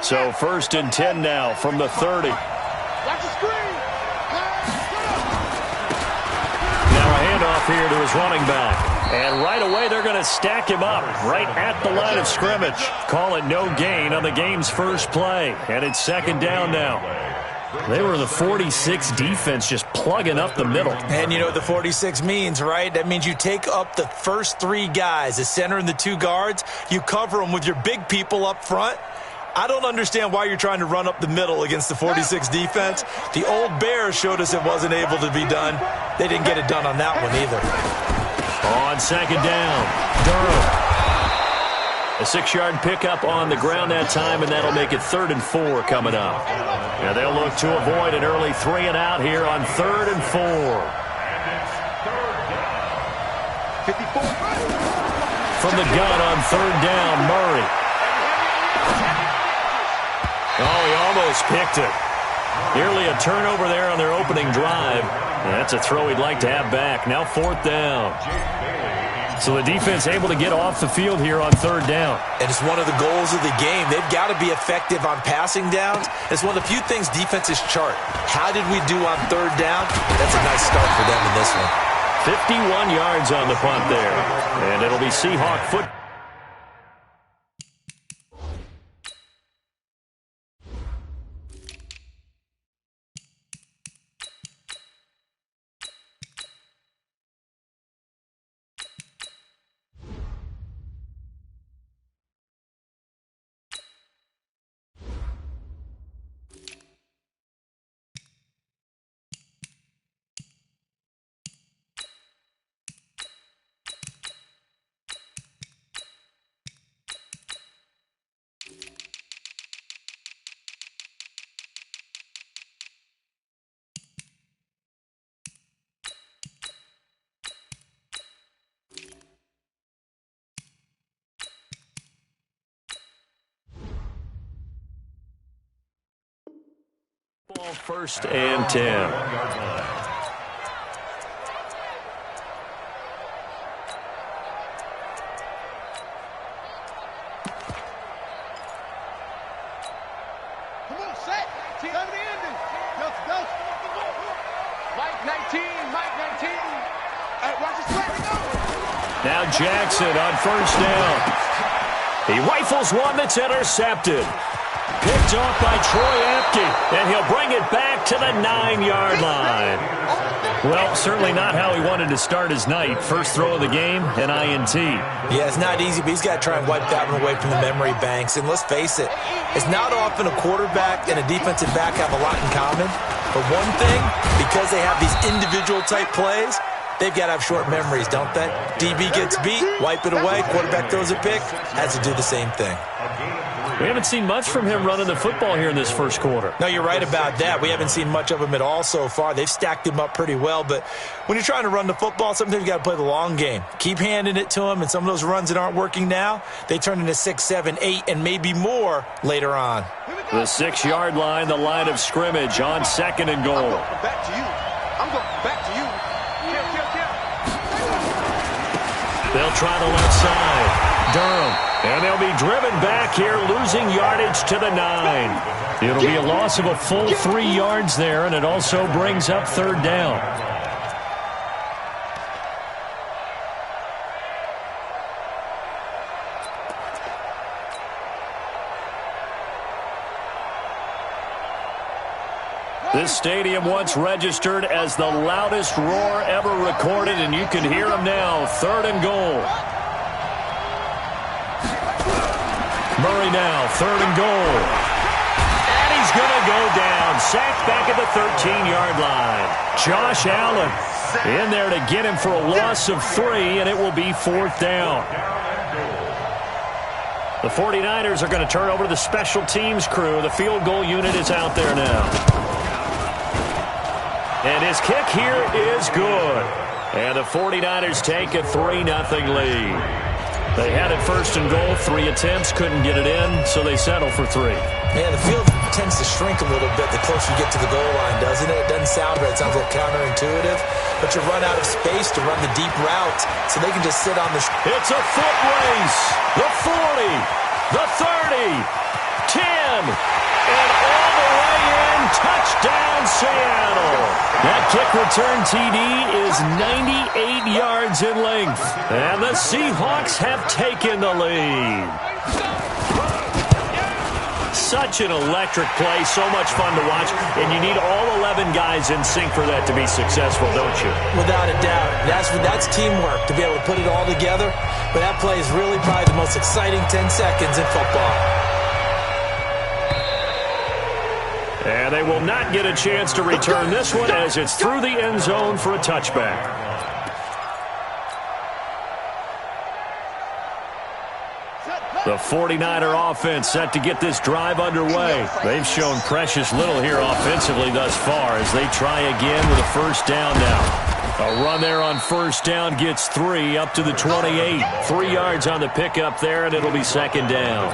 So 1st and 10 now from the 30. Now a handoff here to his running back. And right away they're going to stack him up right at the line of scrimmage. Call it no gain on the game's first play. And it's 2nd down now. They were the 46 defense just plugging up the middle. And you know what the 46 means, right? That means you take up the first 3 guys, the center and the 2 guards. You cover them with your big people up front. I don't understand why you're trying to run up the middle against the 46 defense. The old Bears showed us it wasn't able to be done. They didn't get it done on that one either. On 2nd down, Durham. A 6-yard pickup on the ground that time, and that'll make it 3rd and 4 coming up. Now they'll look to avoid an early 3 and out here on 3rd and 4. 54. From the gun on 3rd down, Murray. Oh, he almost picked it. Nearly a turnover there on their opening drive. And that's a throw he'd like to have back. Now 4th down. So the defense able to get off the field here on 3rd down. And it's one of the goals of the game. They've got to be effective on passing downs. It's one of the few things defenses chart. How did we do on 3rd down? That's a nice start for them in this one. 51 yards on the punt there. And it'll be Seahawk football. Ball 1st and 10. Come on, set. Team over the ending. Go. Mike 19. Watch his play. Go. Now Jackson on 1st down. He rifles one that's intercepted. Picked off by Troy Apke, and he'll bring it back to the 9-yard line. Well, certainly not how he wanted to start his night. First throw of the game, an INT. Yeah, it's not easy, but he's got to try and wipe that one away from the memory banks. And let's face it, it's not often a quarterback and a defensive back have a lot in common. But one thing, because they have these individual type plays, they've got to have short memories, don't they? DB gets beat, wipe it away, quarterback throws a pick, has to do the same thing. We haven't seen much from him running the football here in this first quarter. No, you're right about that. We haven't seen much of him at all so far. They've stacked him up pretty well, but when you're trying to run the football, sometimes you got to play the long game. Keep handing it to him, and some of those runs that aren't working now, they turn into 6, 7, 8, and maybe more later on. The 6-yard line, the line of scrimmage on 2nd and goal. I'm going back to you. They'll try the left side. Durham. And they'll be driven back here, losing yardage to the 9. It'll be a loss of a full 3 yards there, and it also brings up 3rd down. This stadium once registered as the loudest roar ever recorded, and you can hear them now. 3rd and goal. Murray now, 3rd and goal. And he's going to go down. Sacked back at the 13-yard line. Josh Allen in there to get him for a loss of 3, and it will be 4th down. The 49ers are going to turn over to the special teams crew. The field goal unit is out there now. And his kick here is good. And the 49ers take a 3-0 lead. They had it 1st and goal, 3 attempts, couldn't get it in, so they settle for 3. Yeah, the field tends to shrink a little bit the closer you get to the goal line, doesn't it? It doesn't sound right. It sounds a little counterintuitive. But you run out of space to run the deep route, so they can just sit on the... It's a foot race. The 40, the 30, 10. And all the way in. Touchdown, Seattle. That kick return TD is 98 yards in length. And the Seahawks have taken the lead. Such an electric play, so much fun to watch, and you need all 11 guys in sync for that to be successful, don't you? Without a doubt. That's teamwork to be able to put it all together. But that play is really probably the most exciting 10 seconds in football. And they will not get a chance to return this one as it's through the end zone for a touchback. The 49er offense set to get this drive underway. They've shown precious little here offensively thus far as they try again with a first down now. A run there on first down gets 3 up to the 28. 3 yards on the pickup there, and it'll be second down.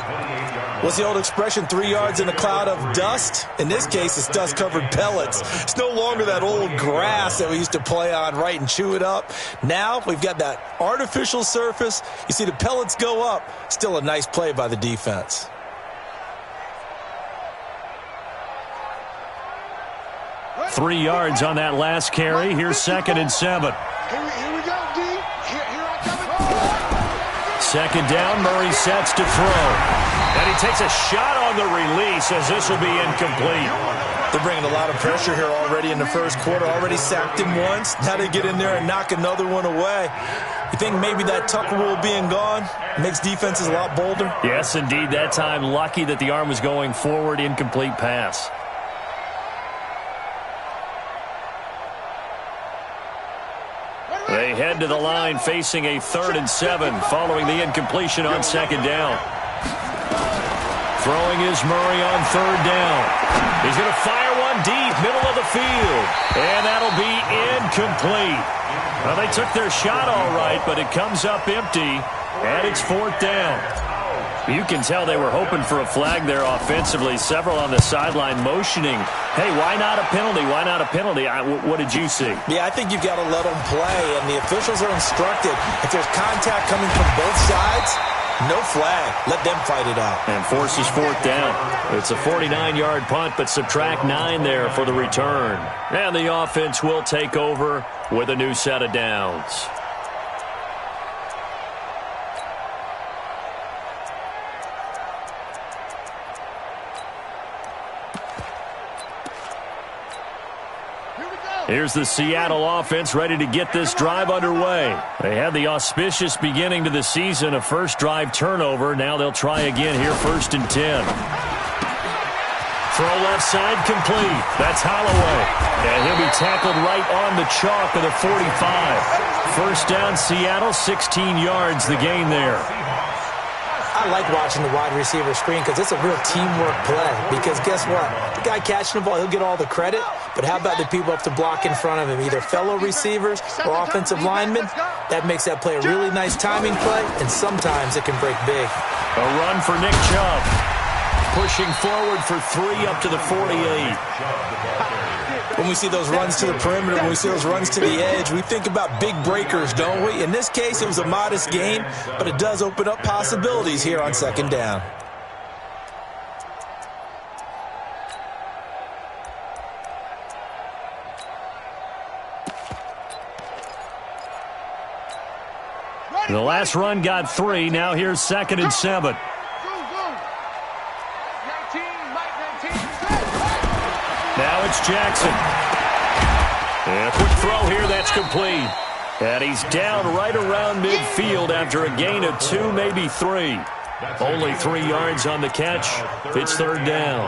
What's the old expression, 3 yards in a cloud of dust? In this case, it's dust-covered pellets. It's no longer that old grass that we used to play on, right, and chew it up. Now we've got that artificial surface. You see the pellets go up. Still a nice play by the defense. Three yards on that last carry. Here's second and 7. Here we go, D. Here I come. Second down, Murray sets to throw. And he takes a shot on the release as this will be incomplete. They're bringing a lot of pressure here already in the first quarter. Already sacked him once. Now they get in there and knock another one away. You think maybe that Tucker rule being gone makes defenses a lot bolder? Yes, indeed. That time, lucky that the arm was going forward. Incomplete pass. They head to the line facing a 3rd and 7 following the incompletion on second down. Throwing is Murray on 3rd down. He's going to fire one deep, middle of the field. And that'll be incomplete. Well, they took their shot all right, but it comes up empty, and it's 4th down. You can tell they were hoping for a flag there offensively. Several on the sideline motioning, hey, why not a penalty? Why not a penalty? What did you see? Yeah, I think you've got to let them play, and the officials are instructed. If there's contact coming from both sides, no flag. Let them fight it out. And forces 4th down. It's a 49-yard punt, but subtract 9 there for the return. And the offense will take over with a new set of downs. Here's the Seattle offense ready to get this drive underway. They had the auspicious beginning to the season, a first drive turnover. Now they'll try again here, 1st and 10. Throw left side complete. That's Holloway. And he'll be tackled right on the chalk of the 45. First down, Seattle, 16 yards the gain there. I like watching the wide receiver screen because it's a real teamwork play. Because guess what? The guy catching the ball, he'll get all the credit. But how about the people up to block in front of him, either fellow receivers or offensive linemen? That makes that play a really nice timing play, and sometimes it can break big. A run for Nick Chubb. Pushing forward for 3 up to the 48. When we see those runs to the perimeter, when we see those runs to the edge, we think about big breakers, don't we? In this case, it was a modest gain, but it does open up possibilities here on second down. The last run got 3. Now here's 2nd and 7. Now it's Jackson. And a quick throw here, that's complete. And he's down right around midfield after a gain of 2, maybe 3. Only 3 yards on the catch. It's 3rd down.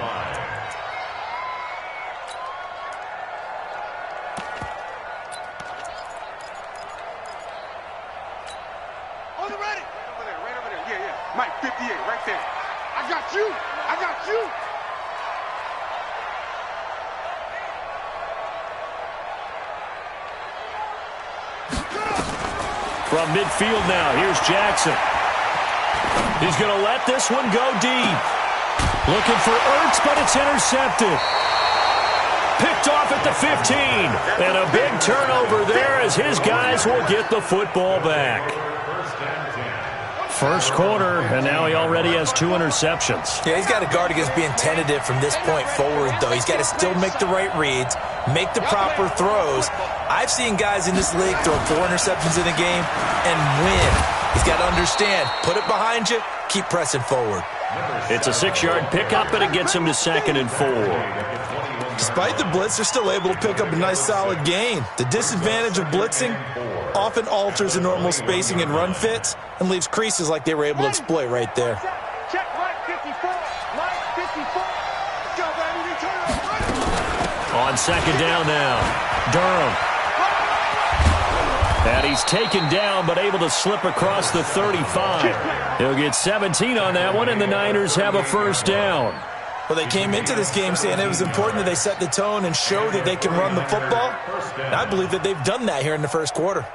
Right over there. Yeah. Mike, 58, right there. I got you. From midfield now, here's Jackson. He's going to let this one go deep. Looking for Ertz, but it's intercepted. Picked off at the 15. And a big turnover there as his guys will get the football back. First quarter, and now he already has 2 interceptions. Yeah, he's got to guard against being tentative from this point forward, though. He's got to still make the right reads, make the proper throws. I've seen guys in this league throw 4 interceptions in a game and win. He's got to understand, put it behind you, keep pressing forward. It's a 6-yard pickup, and it gets him to 2nd and 4. Despite the blitz, they're still able to pick up a nice solid gain. The disadvantage of blitzing often alters the normal spacing and run fits and leaves creases like they were able to exploit right there. Check line 54. Line 54. Go, baby. Return. On 2nd down now, Durham. And he's taken down but able to slip across the 35. He'll get 17 on that one, and the Niners have a first down. Well, they came into this game saying it was important that they set the tone and show that they can run the football. And I believe that they've done that here in the first quarter.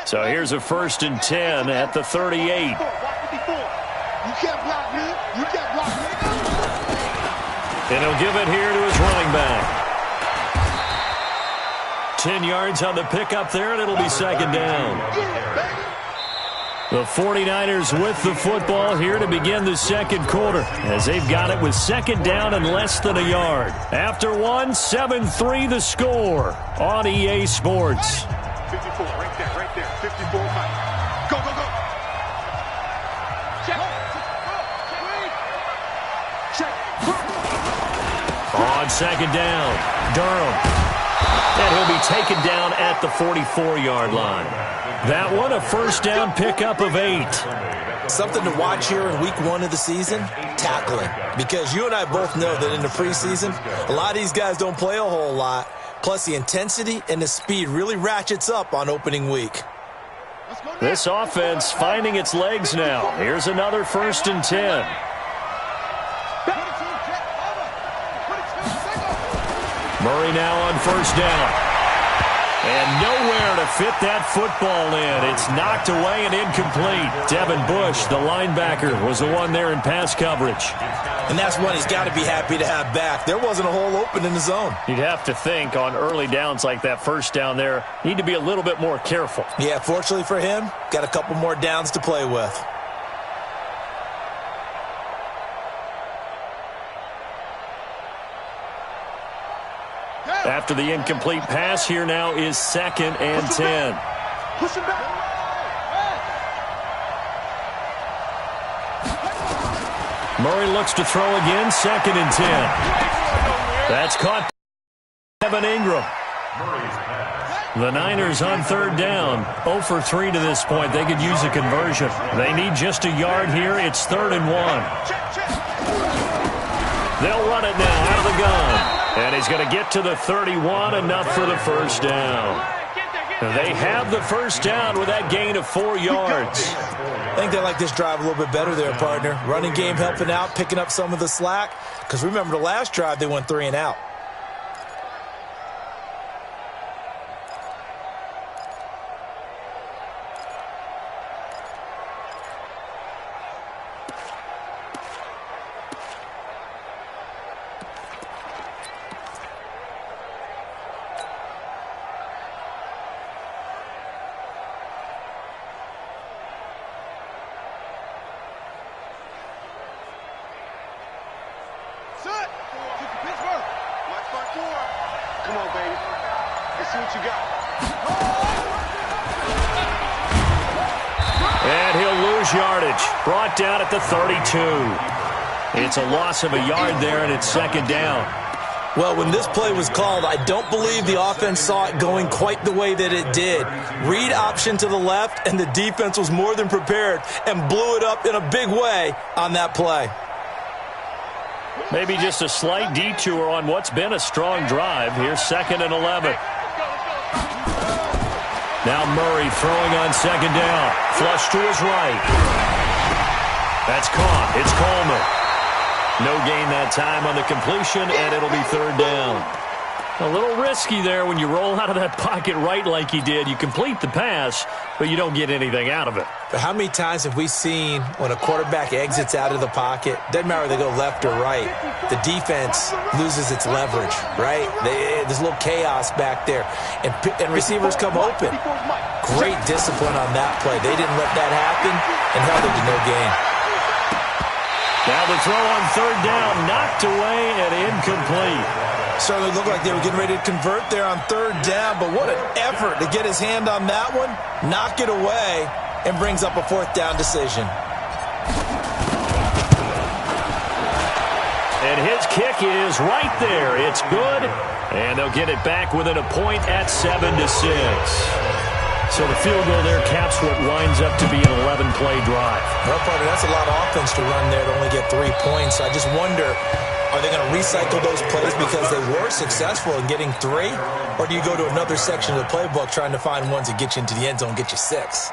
So here's a 1st and 10 at the 38. You can't block me. You can't block me. And he'll give it here to his running back. 10 yards on the pickup there, and it'll be 2nd down. The 49ers with the football here to begin the second quarter, as they've got it with 2nd down and less than a yard. After one, 7-3 the score on EA Sports. 54, right there, 54. Go, go, go. Check. On 2nd down, Durham. And he'll be taken down at the 44-yard line. That one, a first down pickup of 8. Something to watch here in week 1 of the season, tackling. Because you and I both know that in the preseason, a lot of these guys don't play a whole lot. Plus, the intensity and the speed really ratchets up on opening week. This offense finding its legs now. Here's another 1st and 10. Murray now on 1st down. And nowhere to fit that football in. It's knocked away and incomplete. Devin Bush, the linebacker, was the one there in pass coverage. And that's one he's got to be happy to have back. There wasn't a hole open in the zone. You'd have to think on early downs like that 1st down there, need to be a little bit more careful. Yeah, fortunately for him, got a couple more downs to play with. After the incomplete pass, here now is 2nd and 10. Push him back. Murray looks to throw again, 2nd and 10. That's caught by Evan Ingram. The Niners on 3rd down, 0 for 3 to this point. They could use a conversion. They need just a yard here. It's 3rd and 1. They'll run it now out of the gun. And he's going to get to the 31, enough for the first down. They have the first down with that gain of 4 yards. I think they like this drive a little bit better there, partner. Running game helping out, picking up some of the slack. Because remember, the last drive, they went 3 and out. Come on, baby. Let's see what you got. And he'll lose yardage. Brought down at the 32. It's a loss of a yard there, and it's 2nd down. Well, when this play was called, I don't believe the offense saw it going quite the way that it did. Read option to the left, and the defense was more than prepared and blew it up in a big way on that play. Maybe just a slight detour on what's been a strong drive. Here's 2nd and 11. Now Murray throwing on 2nd down. Flush to his right. That's caught. It's Coleman. No gain that time on the completion, and it'll be 3rd down. A little risky there when you roll out of that pocket right like he did. You complete the pass, but you don't get anything out of it. But how many times have we seen when a quarterback exits out of the pocket, doesn't matter whether they go left or right, the defense loses its leverage, right? There's a little chaos back there, and receivers come open. Great discipline on that play. They didn't let that happen and held it to no gain. Now the throw on third down, knocked away and incomplete. Certainly looked like they were getting ready to convert there on third down, but what an effort to get his hand on that one, knock it away, and brings up a fourth down decision. And his kick is right there. It's good, and they'll get it back within a point at 7-6. So the field goal there caps what winds up to be an 11-play drive. Well, partner, that's a lot of offense to run there to only get 3 points. I just wonder, are they going to recycle those plays because they were successful in getting 3? Or do you go to another section of the playbook trying to find ones that get you into the end zone and get you 6?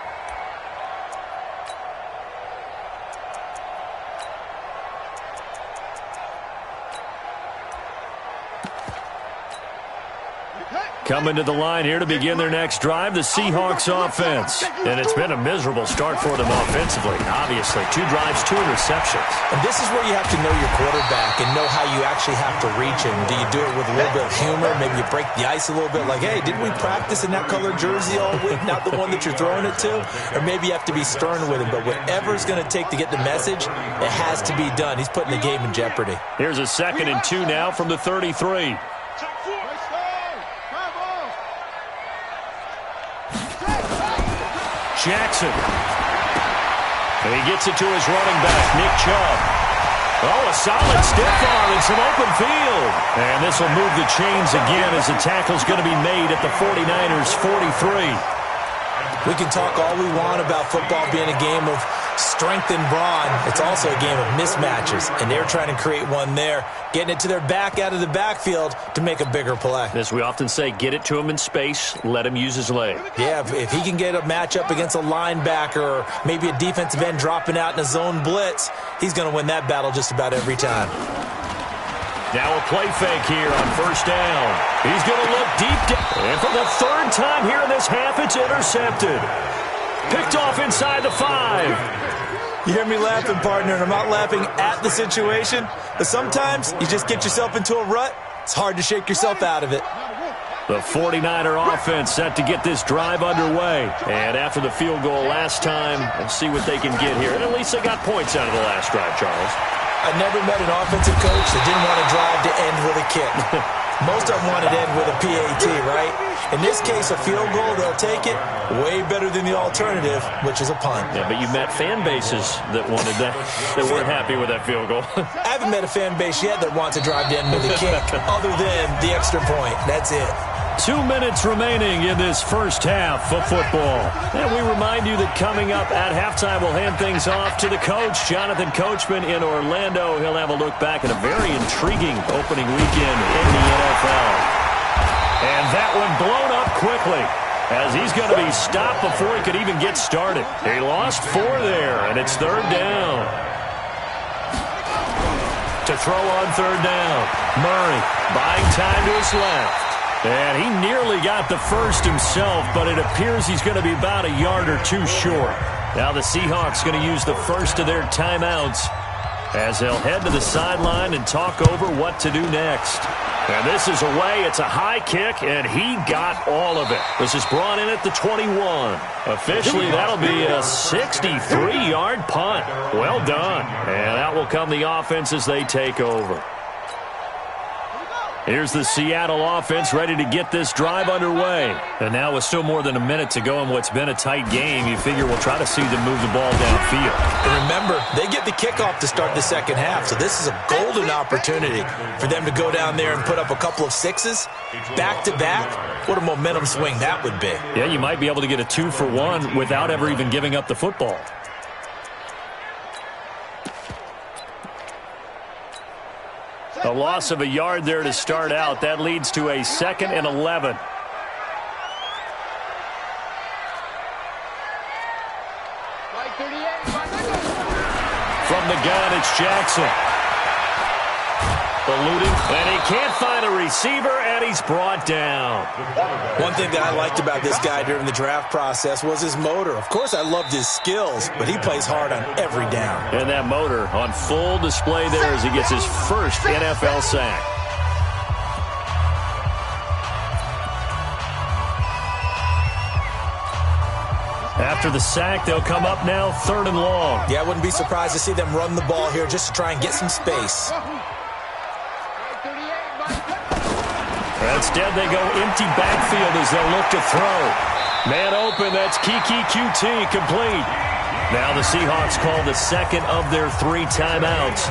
Coming to the line here to begin their next drive, the Seahawks offense. And it's been a miserable start for them offensively, obviously. 2 drives, 2 interceptions. And this is where you have to know your quarterback and know how you actually have to reach him. Do you do it with a little bit of humor? Maybe you break the ice a little bit like, hey, didn't we practice in that colored jersey all week, not the one that you're throwing it to? Or maybe you have to be stern with him. But whatever it's going to take to get the message, it has to be done. He's putting the game in jeopardy. Here's a 2nd and 2 now from the 33. Jackson. And he gets it to his running back, Nick Chubb. Oh, a solid stiff arm and some open field. And this will move the chains again as the tackle's going to be made at the 49ers' 43. We can talk all we want about football being a game of strength and brawn. It's also a game of mismatches, and they're trying to create one there, getting it to their back out of the backfield to make a bigger play. As we often say, get it to him in space, let him use his leg. Yeah, if he can get a matchup against a linebacker or maybe a defensive end dropping out in a zone blitz, he's going to win that battle just about every time. Now a play fake here on first down. He's going to look deep down. And for the 3rd time here in this half, it's intercepted. Picked off inside the 5. You hear me laughing, partner, and I'm not laughing at the situation, but sometimes you just get yourself into a rut. It's hard to shake yourself out of it. The 49er offense set to get this drive underway. And after the field goal last time, we'll see what they can get here. And at least they got points out of the last drive, Charles. I never met an offensive coach that didn't want to drive to end with a kick. Most of them want to end with a PAT, right? In this case, a field goal, they'll take it. Way better than the alternative, which is a punt. Yeah, but you met fan bases that wanted that, that weren't happy with that field goal. I haven't met a fan base yet that wants to drive to end with a kick, other than the extra point. That's it. 2 minutes remaining in this first half of football. And we remind you that coming up at halftime, we'll hand things off to the coach, Jonathan Coachman in Orlando. He'll have a look back at a very intriguing opening weekend in the NFL. And that one blown up quickly, as he's going to be stopped before he could even get started. He lost 4 there, and it's 3rd down. To throw on 3rd down, Murray buying time to his left. And he nearly got the first himself, but it appears he's going to be about a yard or 2 short. Now the Seahawks going to use the first of their timeouts as they'll head to the sideline and talk over what to do next. And this is away. It's a high kick, and he got all of it. This is brought in at the 21. Officially, that'll be a 63-yard punt. Well done. And out will come the offense as they take over. Here's the Seattle offense ready to get this drive underway. And now with still more than a minute to go in what's been a tight game, you figure we'll try to see them move the ball downfield. And remember, they get the kickoff to start the second half, so this is a golden opportunity for them to go down there and put up a couple of 6s back-to-back. What a momentum swing that would be. Yeah, you might be able to get a 2-for-1 without ever even giving up the football. A loss of a yard there to start out. That leads to a 2nd and 11. From the gun, it's Jackson. Eluding, and he can't find a receiver, and he's brought down. One thing that I liked about this guy during the draft process was his motor. Of course, I loved his skills, but he plays hard on every down. And that motor on full display there as he gets his first NFL sack. After the sack, they'll come up now 3rd and long. Yeah, I wouldn't be surprised to see them run the ball here just to try and get some space. Instead, they go empty backfield as they'll look to throw. Man open, that's Kiki QT complete. Now the Seahawks call the second of their 3 timeouts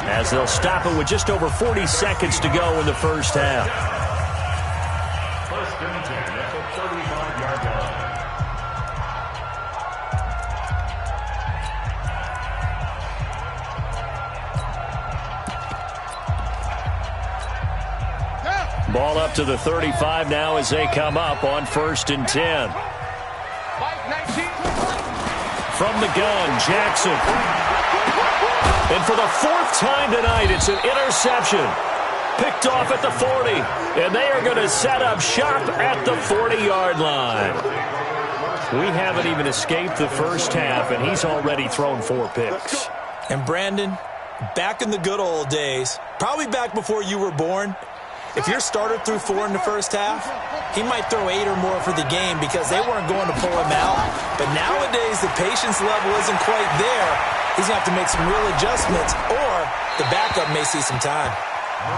as they'll stop it with just over 40 seconds to go in the first half. First and 10 at the 35-yard line. Ball up to the 35 now as they come up on 1st and 10. From the gun, Jackson. And for the 4th time tonight, it's an interception. Picked off at the 40. And they are going to set up shop at the 40-yard line. We haven't even escaped the first half, and he's already thrown 4 picks. And Brandon, back in the good old days, probably back before you were born, if your starter threw 4 in the first half, he might throw 8 or more for the game because they weren't going to pull him out. But nowadays, the patience level isn't quite there. He's going to have to make some real adjustments, or the backup may see some time.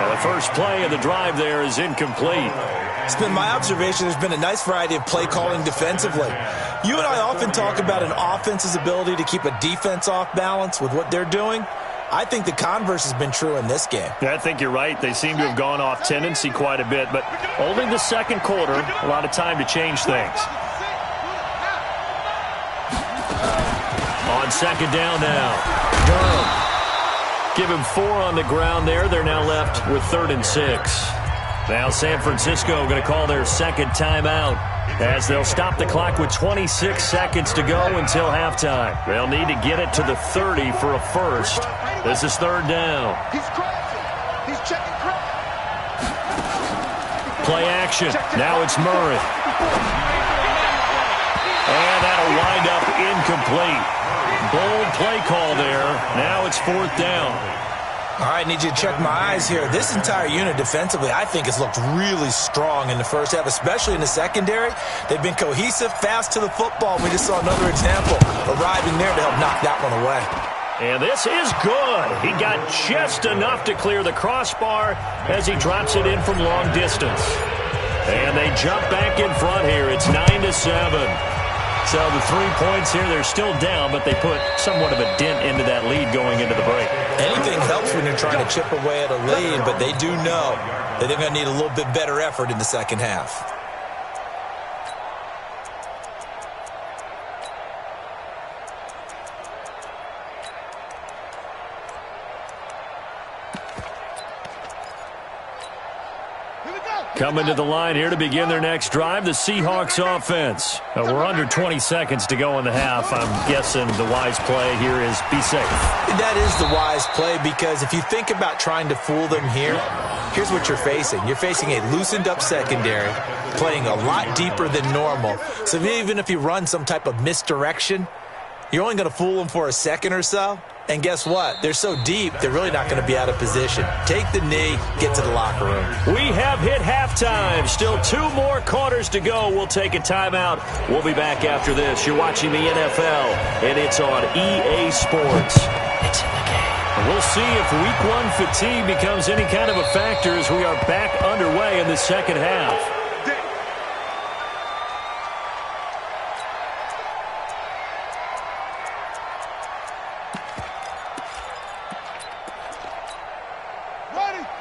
And the first play of the drive there is incomplete. It's been my observation there's been a nice variety of play calling defensively. You and I often talk about an offense's ability to keep a defense off balance with what they're doing. I think the converse has been true in this game. Yeah, I think you're right. They seem to have gone off tendency quite a bit, but only the second quarter, a lot of time to change things. On 2nd down now, Durham. Give him 4 on the ground there. They're now left with 3rd and 6. Now San Francisco going to call their 2nd timeout as they'll stop the clock with 26 seconds to go until halftime. They'll need to get it to the 30 for a first. This is 3rd down. He's crossing. He's checking cross. Play action. Now it's Murray. And that'll wind up incomplete. Bold play call there. Now it's 4th down. All right, need you to check my eyes here. This entire unit defensively, I think, has looked really strong in the first half, especially in the secondary. They've been cohesive, fast to the football. We just saw another example arriving there to help knock that one away. And this is good. He got just enough to clear the crossbar as he drops it in from long distance. And they jump back in front here. It's 9-7. So the 3 points here, they're still down, but they put somewhat of a dent into that lead going into the break. Anything helps when you're trying to chip away at a lead, but they do know that they're going to need a little bit better effort in the second half. Coming to the line here to begin their next drive, the Seahawks offense. We're under 20 seconds to go in the half. I'm guessing the wise play here is be safe. That is the wise play because if you think about trying to fool them here, here's what you're facing. You're facing a loosened up secondary, playing a lot deeper than normal. So even if you run some type of misdirection, you're only going to fool them for a second or so. And guess what? They're so deep, they're really not going to be out of position. Take the knee, get to the locker room. We have hit halftime. Still 2 more quarters to go. We'll take a timeout. We'll be back after this. You're watching the NFL, and it's on EA Sports. It's in the game. We'll see if Week 1 fatigue becomes any kind of a factor as we are back underway in the second half.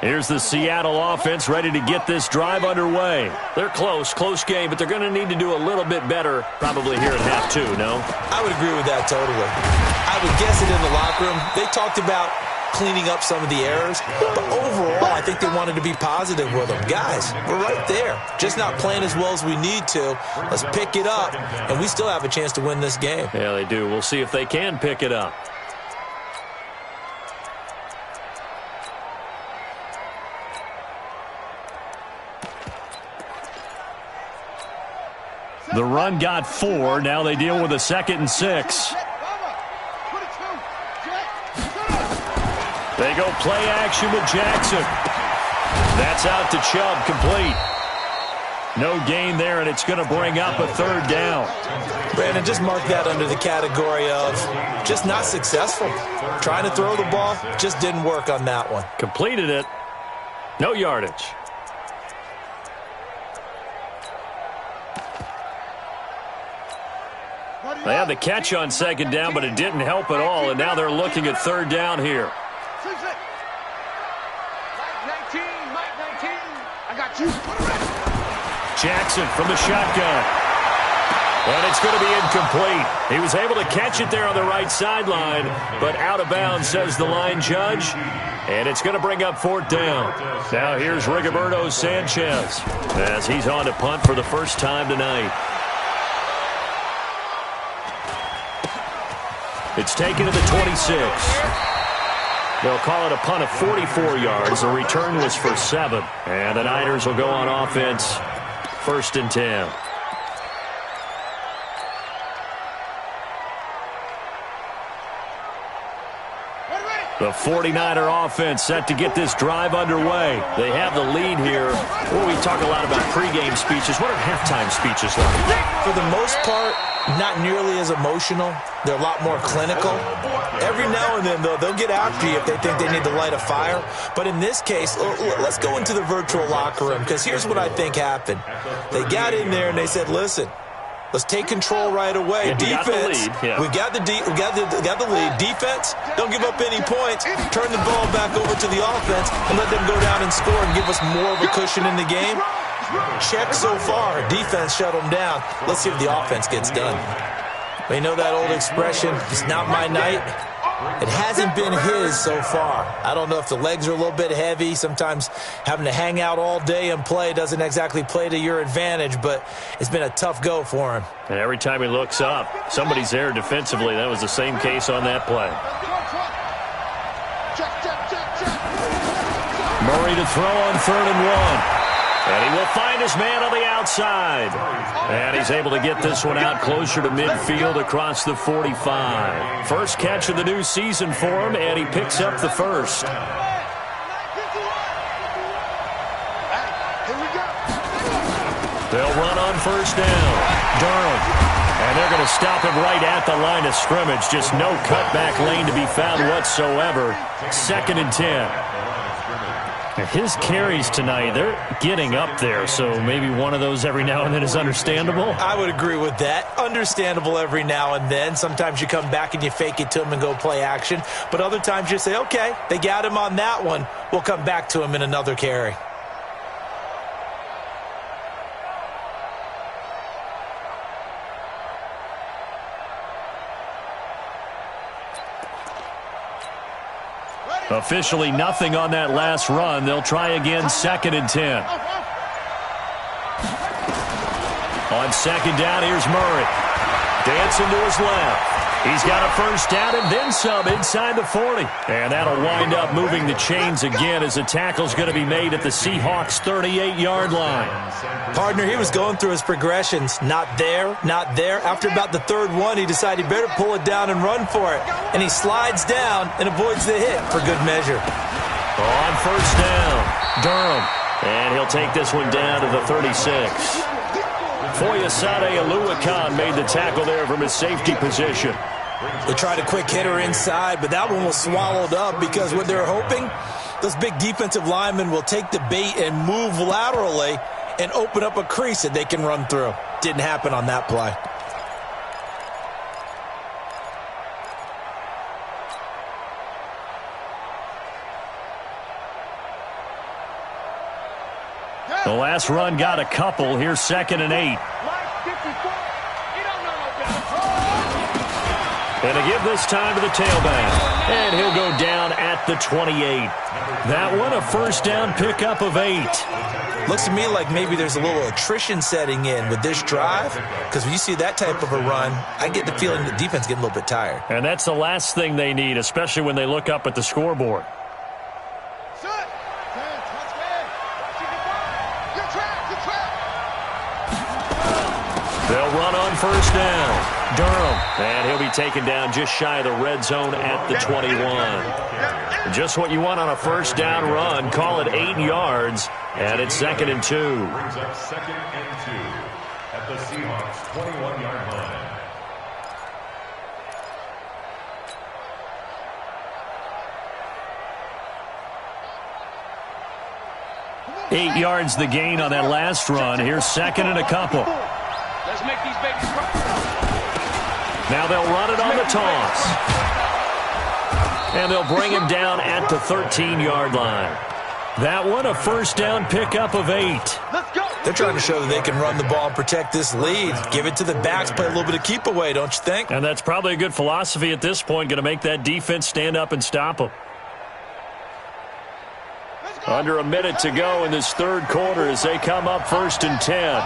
Here's the Seattle offense ready to get this drive underway. They're close game, but they're going to need to do a little bit better probably here at half 2, no? I would agree with that totally. I would guess it in the locker room. They talked about cleaning up some of the errors, but overall, I think they wanted to be positive with them. Guys, we're right there. Just not playing as well as we need to. Let's pick it up, and we still have a chance to win this game. Yeah, they do. We'll see if they can pick it up. The run got 4. Now they deal with a 2nd and 6. They go play action with Jackson. That's out to Chubb, complete. No gain there, and it's going to bring up a 3rd down. Brandon, just mark that under the category of just not successful. Trying to throw the ball, just didn't work on that one. Completed it. No yardage. They had the catch on 2nd down, but it didn't help at all, and now they're looking at 3rd down here. Mike 19, I got you. Jackson from the shotgun. And it's going to be incomplete. He was able to catch it there on the right sideline, but out of bounds, says the line judge. And it's going to bring up 4th down. Now here's Rigoberto Sanchez as he's on to punt for the first time tonight. It's taken to the 26. They'll call it a punt of 44 yards. The return was for 7. And the Niners will go on offense, 1st and 10. The 49er offense set to get this drive underway. They have the lead here. Well, we talk a lot about pregame speeches. What are halftime speeches like? For the most part, not nearly as emotional. They're a lot more clinical. Every now and then, though, they'll get after you if they think they need to light a fire. But in this case, let's go into the virtual locker room, because here's what I think happened. They got in there and they said, listen, let's take control right away. And defense, we got the lead. Defense, don't give up any points. Turn the ball back over to the offense and let them go down and score and give us more of a cushion in the game. Check so far. Defense shut them down. Let's see if the offense gets done. We know that old expression, it's not my night. It hasn't been his so far. I don't know if the legs are a little bit heavy. Sometimes having to hang out all day and play doesn't exactly play to your advantage, but it's been a tough go for him. And every time he looks up, somebody's there defensively. That was the same case on that play. Murray to throw on 3rd and 1. And he will find his man on the outside. And he's able to get this one out closer to midfield across the 45. First catch of the new season for him, and he picks up the first. They'll run on 1st down. Durham. And they're going to stop him right at the line of scrimmage. Just no cutback lane to be found whatsoever. 2nd and 10. His carries tonight, they're getting up there, so maybe one of those every now and then is understandable. I would agree with that. Understandable every now and then. Sometimes you come back and you fake it to him and go play action. But other times you say, okay, they got him on that one. We'll come back to him in another carry. Officially nothing on that last run. They'll try again, 2nd and 10. On 2nd down, here's Murray. Dancing to his left. He's got a first down and then some inside the 40. And that'll wind up moving the chains again as the tackle's going to be made at the Seahawks' 38-yard line. Partner, he was going through his progressions. Not there, not there. After about the 3rd one, he decided he better pull it down and run for it. And he slides down and avoids the hit for good measure. On 1st down, Durham. And he'll take this one down to the 36. Foyesade Oluwakan made the tackle there from his safety position. They tried a quick hitter inside, but that one was swallowed up because what they're hoping, those big defensive linemen will take the bait and move laterally and open up a crease that they can run through. Didn't happen on that play. The last run got a couple. Here's 2nd and 8. And to give this time to the tailback. And he'll go down at the 28. That one, a first down pickup of 8. Looks to me like maybe there's a little attrition setting in with this drive, because when you see that type of a run, I get the feeling the defense getting a little bit tired. And that's the last thing they need, especially when they look up at the scoreboard. They'll run on first down. Durham, and he'll be taken down just shy of the red zone at the 21. Just what you want on a first down run. Call it 8 yards, and it's 2nd and 2. Brings up 2nd and 2 at the Seahawks 21-yard line. 8 yards the gain on that last run. Here's 2nd and a couple. Let's make these babies cry. Now they'll run it on the toss. And they'll bring him down at the 13-yard line. That one, a first down pickup of 8. Let's go. They're trying to show that they can run the ball and protect this lead. Give it to the backs, play a little bit of keep away, don't you think? And that's probably a good philosophy at this point, going to make that defense stand up and stop them. Under a minute to go in this third quarter as they come up 1st and 10.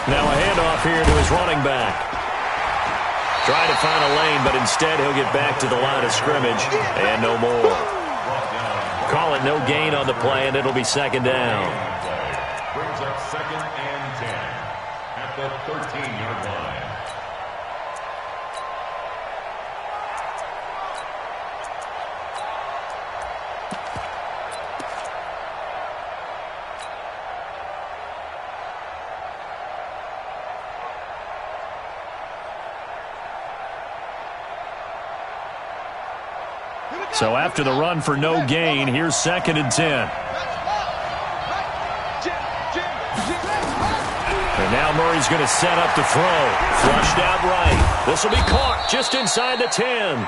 Now a handoff here to his running back. Trying to find a lane, but instead he'll get back to the line of scrimmage and no more. Call it no gain on the play, and it'll be 2nd down. Brings up 2nd and 10 at the 13-yard line. So after the run for no gain, here's 2nd and 10. And now Murray's going to set up to throw. Flushed out right. This will be caught just inside the 10.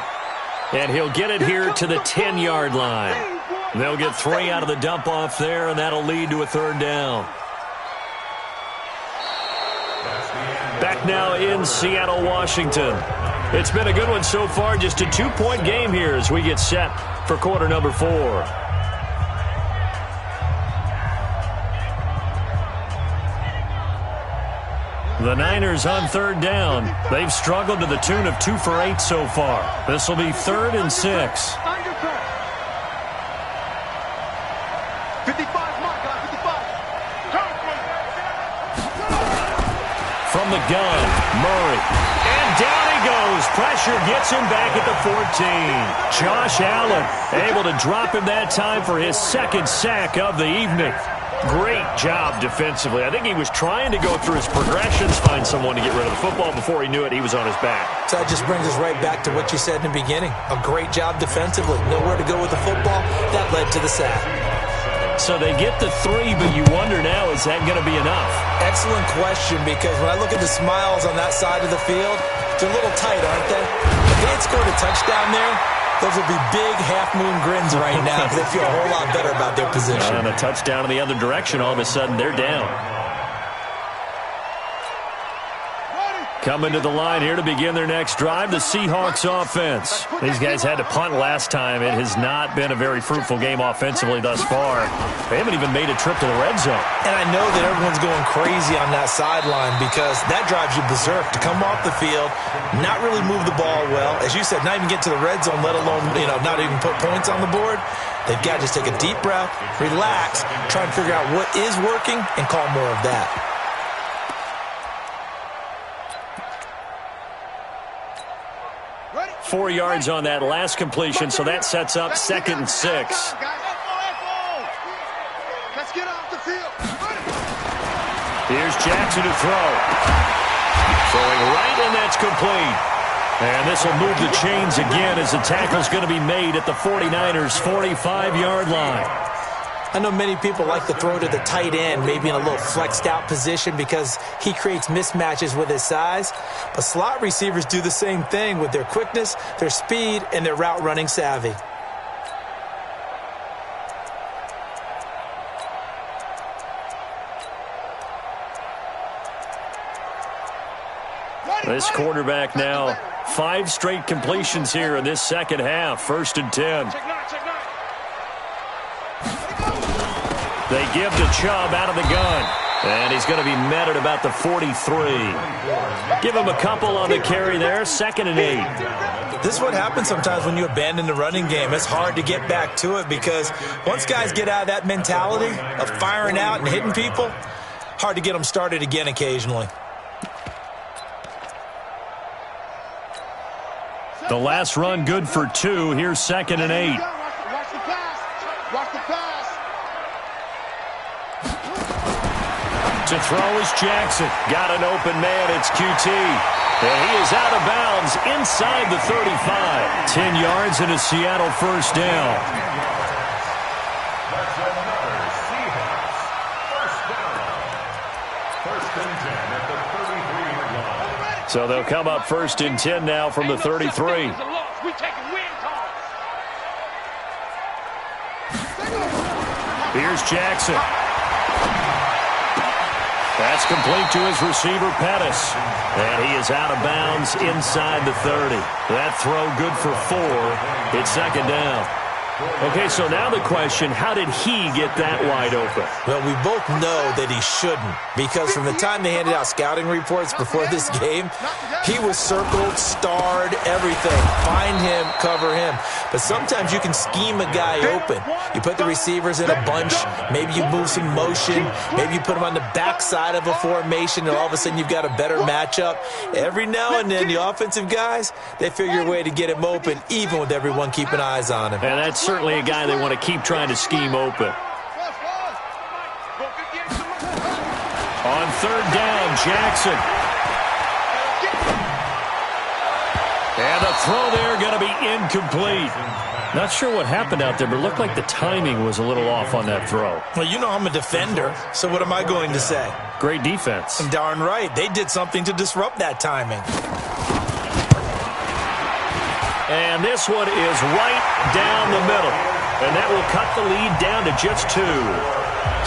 And he'll get it here to the 10-yard line. They'll get 3 out of the dump-off there, and that'll lead to a 3rd down. Back now in Seattle, Washington. It's been a good one so far, just a 2-point game here as we get set for quarter number 4. The Niners on 3rd down. They've struggled to the tune of 2 for 8 so far. This will be 3rd and 6. 55, mark, 55. From the gun, Murray. And down he goes. Pressure gets him back at the 14. Josh Allen able to drop him that time for his 2nd sack of the evening. Great job defensively. I think he was trying to go through his progressions, find someone to get rid of the football. Before he knew it, he was on his back. So that just brings us right back to what you said in the beginning. A great job defensively. Nowhere to go with the football. That led to the sack. So they get the 3, but you wonder now, is that going to be enough? Excellent question, because when I look at the smiles on that side of the field, they're a little tight, aren't they? If they had scored a touchdown there, those would be big half-moon grins right now because they feel a whole lot better about their position. And a touchdown in the other direction, all of a sudden they're down. Coming to the line here to begin their next drive, the Seahawks offense. These guys had to punt last time. It has not been a very fruitful game offensively thus far. They haven't even made a trip to the red zone. And I know that everyone's going crazy on that sideline because that drives you berserk to come off the field, not really move the ball well. As you said, not even get to the red zone, let alone, not even put points on the board. They've got to just take a deep breath, relax, try and figure out what is working and call more of that. Ready? 4 yards on that last completion, so that sets up 2nd and 6. Let's get off the field. Here's Jackson to throw. Throwing right, and that's complete. And this will move the chains again as the tackle's going to be made at the 49ers' 45-yard line. I know many people like to throw to the tight end, maybe in a little flexed out position because he creates mismatches with his size. But slot receivers do the same thing with their quickness, their speed, and their route running savvy. This quarterback now, 5 straight completions here in this second half. 1st and 10. They give to Chubb out of the gun. And he's going to be met at about the 43. Give him a couple on the carry there. 2nd and 8. This is what happens sometimes when you abandon the running game. It's hard to get back to it because once guys get out of that mentality of firing out and hitting people, Hard to get them started again occasionally. The last run good for 2. Here's 2nd and 8. Watch the pass. Watch the pass. To throw is Jackson. Got an open man. It's QT. And he is out of bounds inside the 35. 10 yards and a Seattle first down. That's another Seahawks first down. 1st and 10 at the 33-yard line. So they'll come up 1st and 10 now from the 33. We taking win calls. Here's Jackson. That's complete to his receiver, Pettis. And he is out of bounds inside the 30. That throw good for 4. It's 2nd down. Okay, so now the question, how did he get that wide open? Well, we both know that he shouldn't, because from the time they handed out scouting reports before this game, he was circled, starred, everything. Find him, cover him. But sometimes you can scheme a guy open. You put the receivers in a bunch, maybe you move some motion, maybe you put them on the backside of a formation, and all of a sudden you've got a better matchup. Every now and then, the offensive guys, they figure a way to get him open, even with everyone keeping eyes on him. And that's certainly a guy they want to keep trying to scheme open. On 3rd down, Jackson. And the throw there going to be incomplete. Not sure what happened out there, but it looked like the timing was a little off on that throw. Well, you know I'm a defender, so what am I going to say? Great defense. Darn right. They did something to disrupt that timing. And this one is right down the middle. And that will cut the lead down to just 2.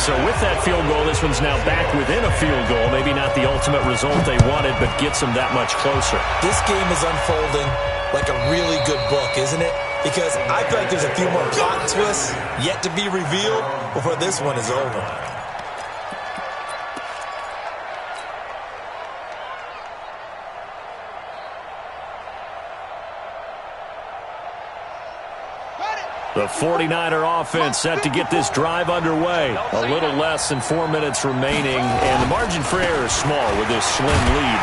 So with that field goal, this one's now back within a field goal. Maybe not the ultimate result they wanted, but gets them that much closer. This game is unfolding like a really good book, isn't it? Because I feel like there's a few more plot twists yet to be revealed before this one is over. The 49er offense set to get this drive underway. A little less than 4 minutes remaining, and the margin for error is small with this slim lead.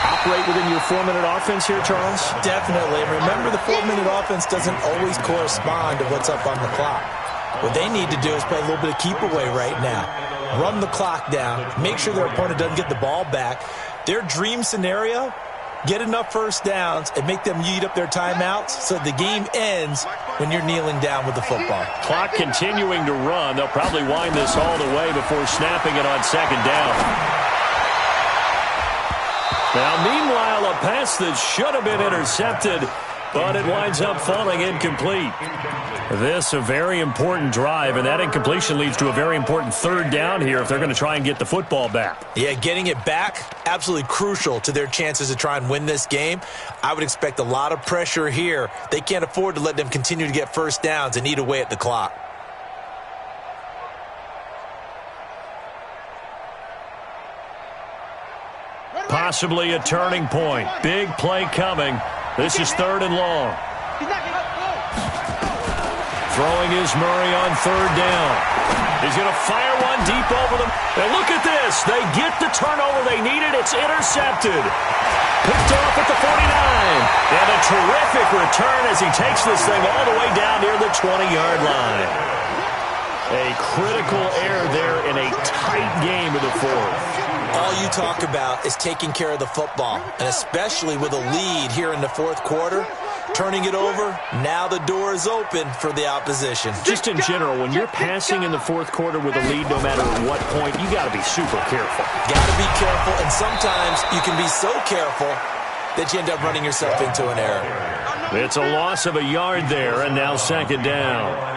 Operate within your 4-minute offense here, Charles? Definitely. Remember, the 4-minute offense doesn't always correspond to what's up on the clock. What they need to do is play a little bit of keep away right now. Run the clock down. Make sure their opponent doesn't get the ball back. Their dream scenario, get enough first downs and make them eat up their timeouts so the game ends when you're kneeling down with the football. Clock continuing to run. They'll probably wind this all the way before snapping it on 2nd down. Now, meanwhile, a pass that should have been intercepted, but it winds up falling incomplete. This a very important drive, and that incompletion leads to a very important 3rd down here if they're going to try and get the football back. Yeah, getting it back, absolutely crucial to their chances to try and win this game. I would expect a lot of pressure here. They can't afford to let them continue to get first downs and eat away at the clock. Possibly a turning point. Big play coming. This is 3rd and long. Throwing is Murray on 3rd down. He's going to fire one deep over them. And look at this. They get the turnover they needed. It's intercepted. Picked off at the 49. And a terrific return as he takes this thing all the way down near the 20-yard line. A critical error there in a tight game of the 4th. All you talk about is taking care of the football, and especially with a lead here in the 4th quarter, turning it over, now the door is open for the opposition. Just in general, when you're passing in the 4th quarter with a lead, no matter at what point, you got to be super careful. Got to be careful, and sometimes you can be so careful that you end up running yourself into an error. It's a loss of a yard there, and now 2nd down.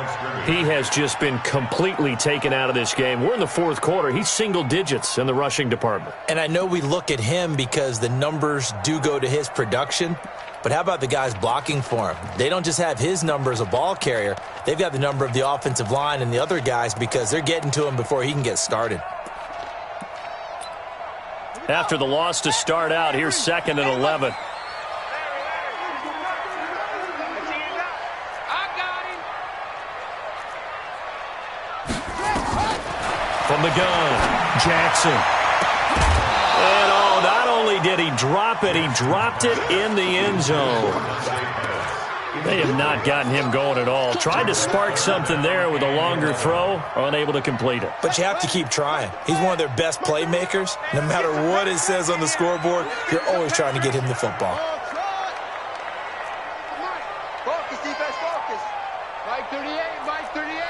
He has just been completely taken out of this game. We're in the 4th quarter. He's single digits in the rushing department. And I know we look at him because the numbers do go to his production, but how about the guys blocking for him? They don't just have his number as a ball carrier. They've got the number of the offensive line and the other guys because they're getting to him before he can get started. After the loss to start out, here's 2nd and 11. From the gun, Jackson. And, oh, not only did he drop it, he dropped it in the end zone. They have not gotten him going at all. Tried to spark something there with a longer throw, unable to complete it. But you have to keep trying. He's one of their best playmakers. No matter what it says on the scoreboard, you're always trying to get him the football. Focus, defense, focus. Mike 38, Mike 38.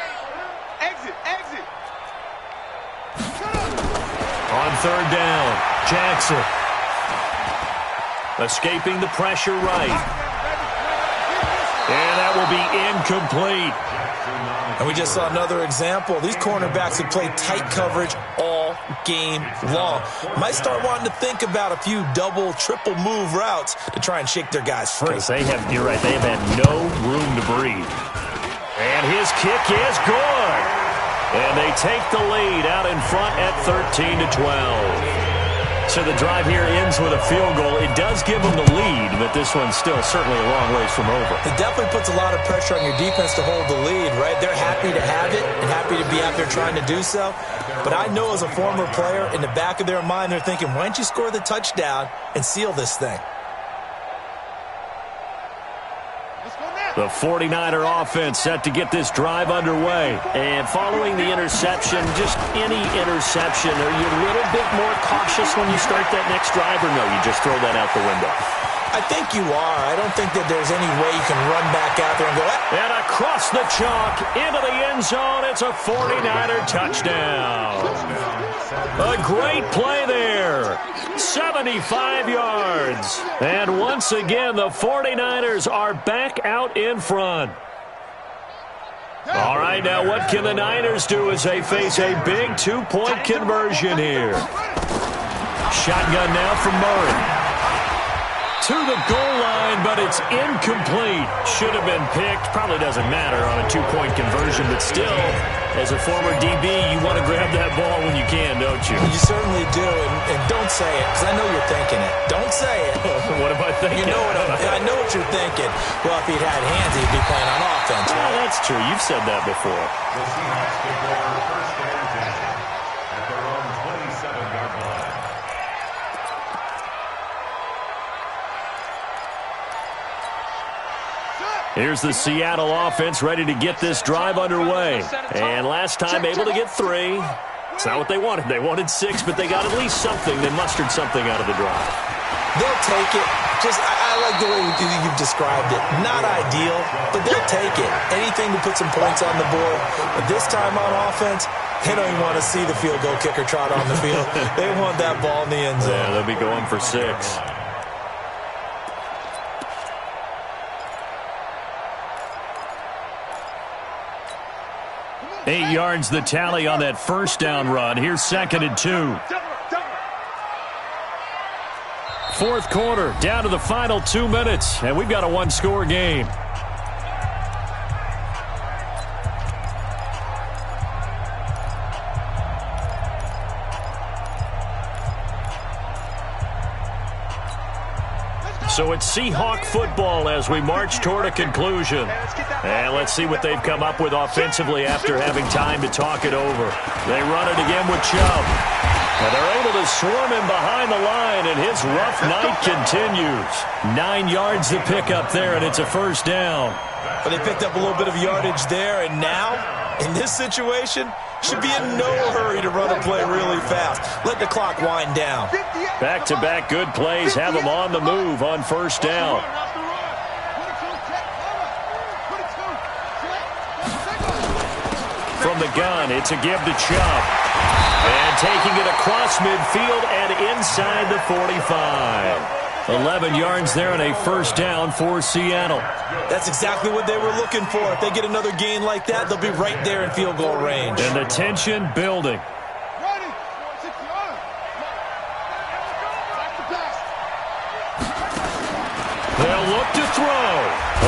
Exit, exit. On third down, Jackson. Escaping the pressure right. And that will be incomplete. And we just saw another example. These cornerbacks have played tight coverage all game long. Might start wanting to think about a few double, triple move routes to try and shake their guys free. You're right, they have had no room to breathe. And his kick is good. And they take the lead out in front at 13-12. So the drive here ends with a field goal. It does give them the lead, but this one's still certainly a long ways from over. It definitely puts a lot of pressure on your defense to hold the lead, right? They're happy to have it and happy to be out there trying to do so. But I know as a former player, in the back of their mind, they're thinking, why don't you score the touchdown and seal this thing? The 49er offense set to get this drive underway. And following the interception, just any interception, are you a little bit more cautious when you start that next drive, or no, you just throw that out the window? I think you are. I don't think that there's any way you can run back out there and go, and across the chalk, into the end zone, it's a 49er touchdown. A great play there. 75 yards. And once again, the 49ers are back out in front. All right, now what can the Niners do as they face a big two-point conversion here? Shotgun now from Murray. To the goal line, but it's incomplete. Should have been picked. Probably doesn't matter on a two-point conversion, but still, as a former DB, you want to grab that ball when you can, don't you? You certainly do, and don't say it, because I know you're thinking it. Don't say it. What am I thinking? You know I know what you're thinking. Well, if he'd had hands, he'd be playing on offense, right? Well, that's true. You've said that before. The Seahawks take over first and 10 at their own 27-yard line. Here's the Seattle offense ready to get this drive underway. And last time able to get 3. It's not what they wanted. They wanted 6, but they got at least something. They mustered something out of the drive. They'll take it. I like the way you've described it. Not ideal, but they'll take it. Anything to put some points on the board. But this time on offense, they don't even want to see the field goal kicker trot on the field. They want that ball in the end zone. Yeah, they'll be going for 6. 8 yards the tally on that first down run. Here's 2nd and 2. Fourth quarter, down to the final 2 minutes, and we've got a one-score game. So it's Seahawk football as we march toward a conclusion. And let's see what they've come up with offensively after having time to talk it over. They run it again with Chubb. And they're able to swarm him behind the line, and his rough night continues. 9 yards to pick up there, and it's a first down. But they picked up a little bit of yardage there, and now, in this situation, should be in no hurry to run a play really fast. Let the clock wind down. Back-to-back good plays have them on the move on first down. From the gun, it's a give to Chubb. And taking it across midfield and inside the 45. 11 yards there and a first down for Seattle. That's exactly what they were looking for. If they get another gain like that, they'll be right there in field goal range. And the tension building. They'll look to throw.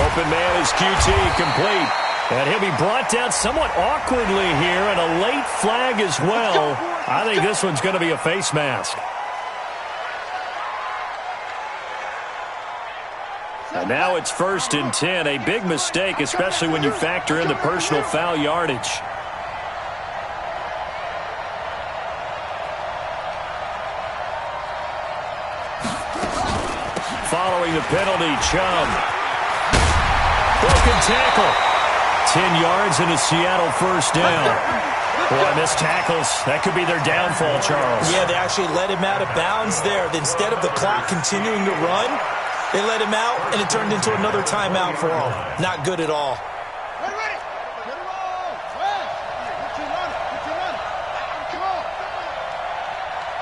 Open man is QT, complete. And he'll be brought down somewhat awkwardly here, and a late flag as well. I think this one's going to be a face mask. And now it's 1st and 10. A big mistake, especially when you factor in the personal foul yardage. following the penalty. Chubb. Broken tackle. 10 yards and a Seattle first down. Boy, missed tackles. That could be their downfall, Charles. Yeah, they actually let him out of bounds there. Instead of the clock continuing to run, they let him out, and it turned into another timeout for him. Not good at all. Ready. Get it all. West. Get your run. Come on.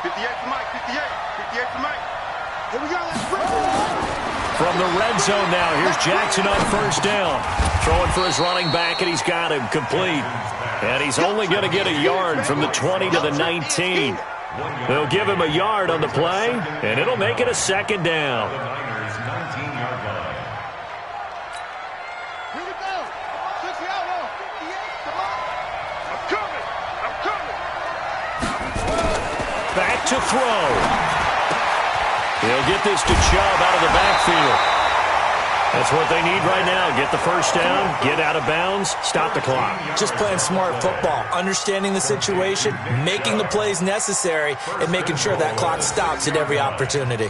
58 for Mike. 58 for Mike. Here we go. Let's go. From the red zone now, here's Jackson on first down. Throwing for his running back, and he's got him complete. And he's only going to get a yard from the 20 to the 19. They'll give him a yard on the play, and it'll make it a second down. The Niners' 19-yard line. Here we go. 60 out on 58. Come on. I'm coming. Back to throw. He'll get this to Chubb out of the backfield. That's what they need right now. Get the first down, get out of bounds, stop the clock. Just playing smart football, understanding the situation, making the plays necessary, and making sure that clock stops at every opportunity.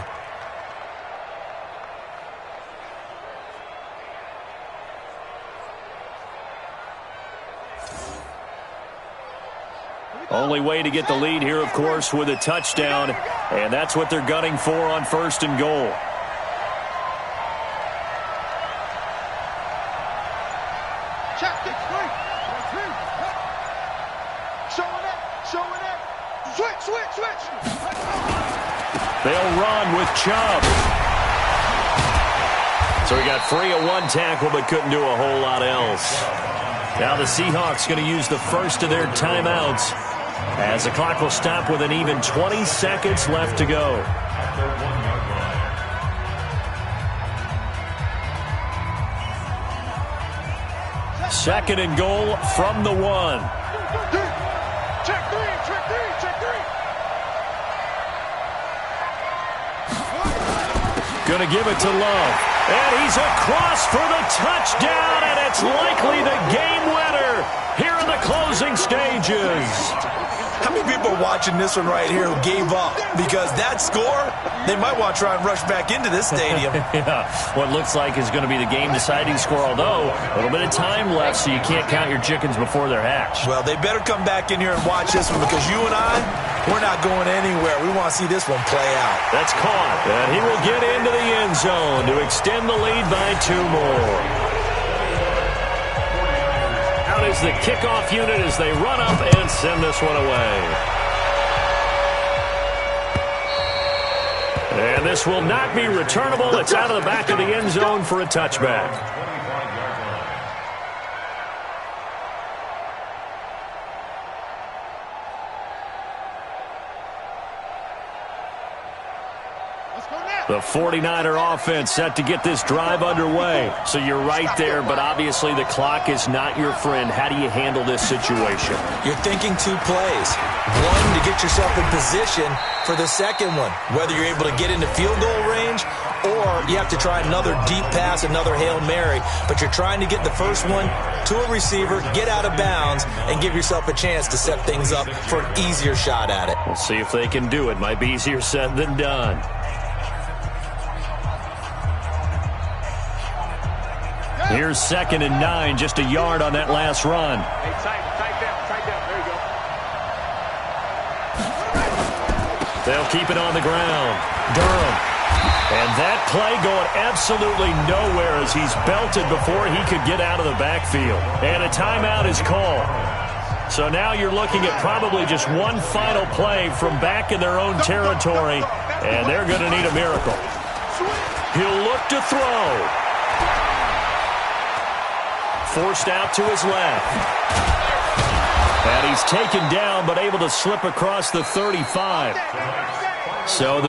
Only way to get the lead here, of course, with a touchdown, and that's what they're gunning for on first and goal. Check it. Showing it. Switch. They'll run with Chubb. So he got free of one tackle but couldn't do a whole lot else. Now the Seahawks going to use the first of their timeouts as the clock will stop with an even 20 seconds left to go. Second and goal from the 1. Check three. Going to give it to Love. And he's across for the touchdown, and it's likely the game winner here in the closing stages. How many people are watching this one right here who gave up? Because that score, they might want to try and rush back into this stadium. Yeah, what looks like is going to be the game-deciding score, although a little bit of time left, so you can't count your chickens before they're hatched. Well, they better come back in here and watch this one, because you and I, we're not going anywhere. We want to see this one play out. That's caught, and he will get into the end zone to extend the lead by 2 more. Out is the kickoff unit as they run up and send this one away. And this will not be returnable. It's out of the back of the end zone for a touchback. The 49er offense set to get this drive underway. So you're right there, but obviously the clock is not your friend. How do you handle this situation? You're thinking 2 plays. One, to get yourself in position for the second one, whether you're able to get into field goal range or you have to try another deep pass, another Hail Mary. But you're trying to get the first one to a receiver, get out of bounds, and give yourself a chance to set things up for an easier shot at it. We'll see if they can do it. Might be easier said than done. Here's 2nd and 9, just a yard on that last run. Hey, tight down. There you go. They'll keep it on the ground. Durham. And that play going absolutely nowhere as he's belted before he could get out of the backfield. And a timeout is called. So now you're looking at probably just one final play from back in their own territory, and they're going to need a miracle. He'll look to throw. Forced out to his left. And he's taken down but able to slip across the 35. So